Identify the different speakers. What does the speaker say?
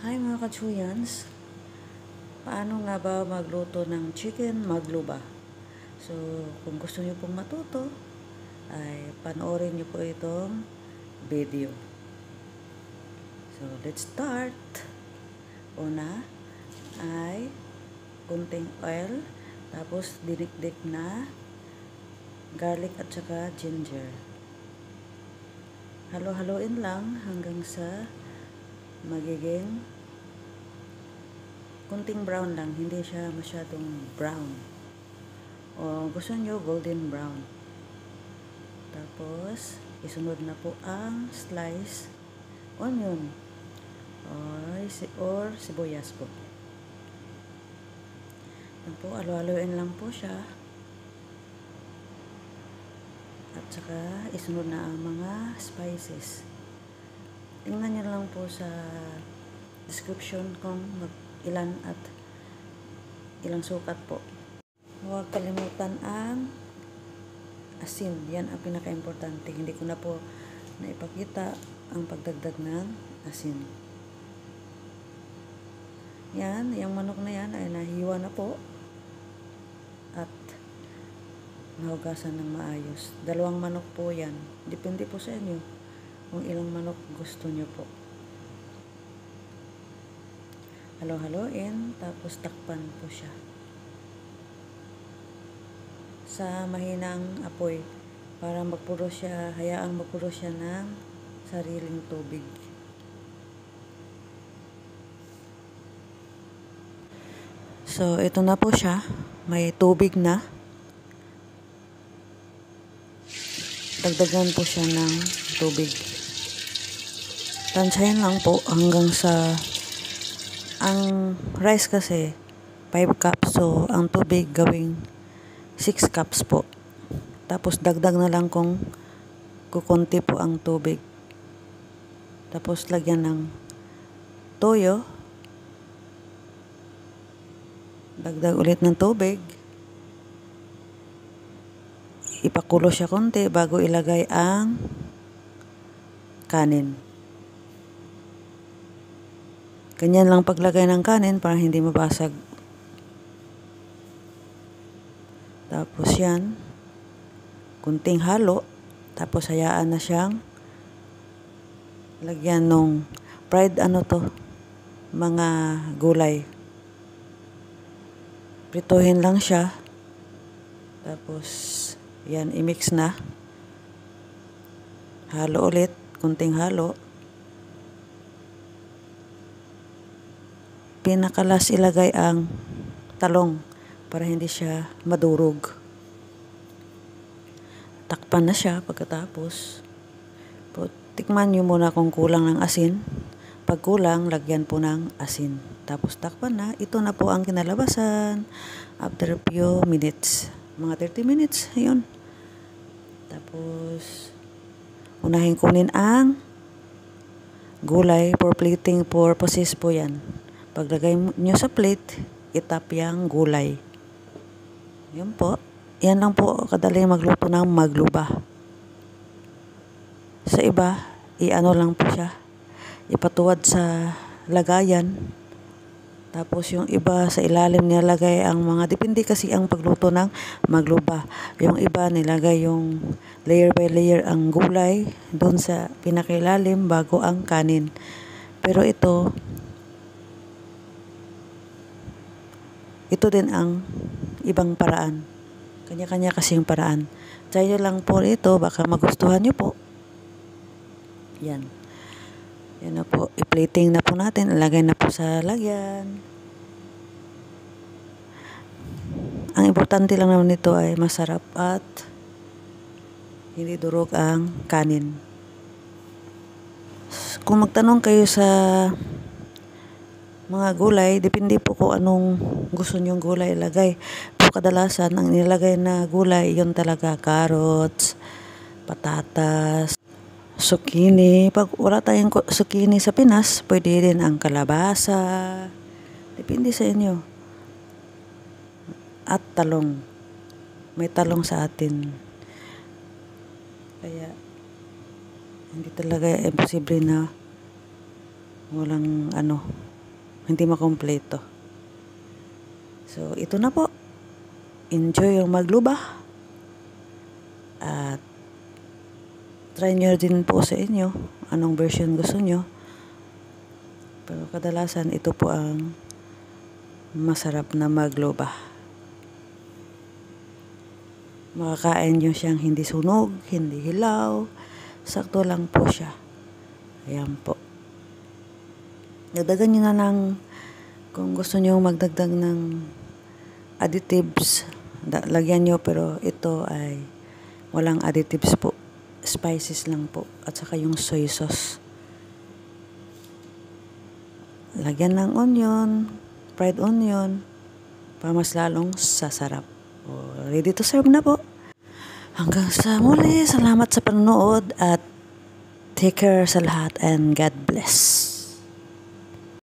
Speaker 1: Hi mga kachuyans! Paano nga ba magluto ng chicken magluba? So, kung gusto niyo pong matuto, ay panoorin niyo po itong video. So, let's start! Una ay kunting oil, tapos dinikdik na garlic at saka ginger. Halo-haloin lang hanggang sa magiging kunting brown lang, hindi siya masyadong brown. O gusto nyo golden brown. Tapos isunod na po ang slice onion or sibuyas po. Yan po, halo-haloin lang po siya. At saka isunod na ang mga spices. Tingnan nyo lang po sa description kung ilan at ilang sukat po. Huwag kalimutan ang asin. Yan ang pinaka-importante. Hindi ko na po naipakita ang pagdagdag ng asin. Yan, yung manok na yan ay nahiwa na po at nahugasan ng maayos. 2 manok po yan. Depende po sa inyo kung ilang manok gusto nyo po. Halo-haloin, tapos takpan po siya sa mahinang apoy para magpuro siya, hayaang magpuro siya ng sariling tubig. So, ito na po siya. May tubig na. Dagdagan po siya ng tubig. Tansyahin lang po hanggang sa ang rice kasi 5 cups, so ang tubig gawing 6 cups po. Tapos dagdag na lang kung kukunti po ang tubig. Tapos lagyan ng toyo. Dagdag ulit ng tubig. Ipakulo siya konti bago ilagay ang kanin. Ganyan lang paglagay ng kanin para hindi mabasag. Tapos yan, kunting halo, tapos hayaan na siyang lagyan nung fried mga gulay. Prituhin lang siya. Tapos yan, i-mix na. Halo ulit, kunting halo. Pinakalas ilagay ang talong para hindi siya madurog. Takpan na siya pagkatapos. Tikman nyo muna kung kulang ng asin. Pag kulang, lagyan po ng asin. Tapos takpan na. Ito na po ang kinalabasan after a few minutes. Mga 30 minutes. Ayun. Tapos unahin kunin ang gulay for plating purposes po yan. Paglagay nyo sa plate, itap yung gulay. Yun po. Yan lang po kadali magluto ng magluba. Sa iba, i-ano lang po siya. Ipatuwad sa lagayan. Tapos yung iba sa ilalim nilagay ang mga, depende kasi ang pagluto ng magluba. Yung iba nilagay yung layer by layer ang gulay doon sa pinakailalim bago ang kanin. Pero ito din ang ibang paraan. Kanya-kanya kasi yung paraan. Try nyo lang po ito, baka magustuhan nyo po. Yan. Yan na po. I-plating na po natin. Ilagay na po sa lagyan. Ang importante lang naman nito ay masarap at hindi durog ang kanin. Kung magtanong kayo sa mga gulay, depende po kung anong gusto nyong gulay ilagay. Pero kadalasan, ang nilagay na gulay, yun talaga, carrots, patatas, zucchini. Pag wala tayong zucchini sa Pinas, pwede din ang kalabasa. Depende sa inyo. At talong. May talong sa atin. Kaya, hindi talaga imposible na walang hindi makumpleto. So, ito na po. Enjoy yung maglubah. At try nyo din po sa inyo anong version gusto nyo. Pero kadalasan ito po ang masarap na maglubah. Makakain nyo siyang hindi sunog, hindi hilaw. Sakto lang po siya. Ayan po. Dagdagan nyo na ng, kung gusto nyo magdagdag ng additives, lagyan nyo, pero ito ay walang additives po. Spices lang po. At saka yung soy sauce. Lagyan ng onion, fried onion, para mas lalong sasarap. Ready to serve na po. Hanggang sa muli, salamat sa panonood at take care sa lahat and God bless.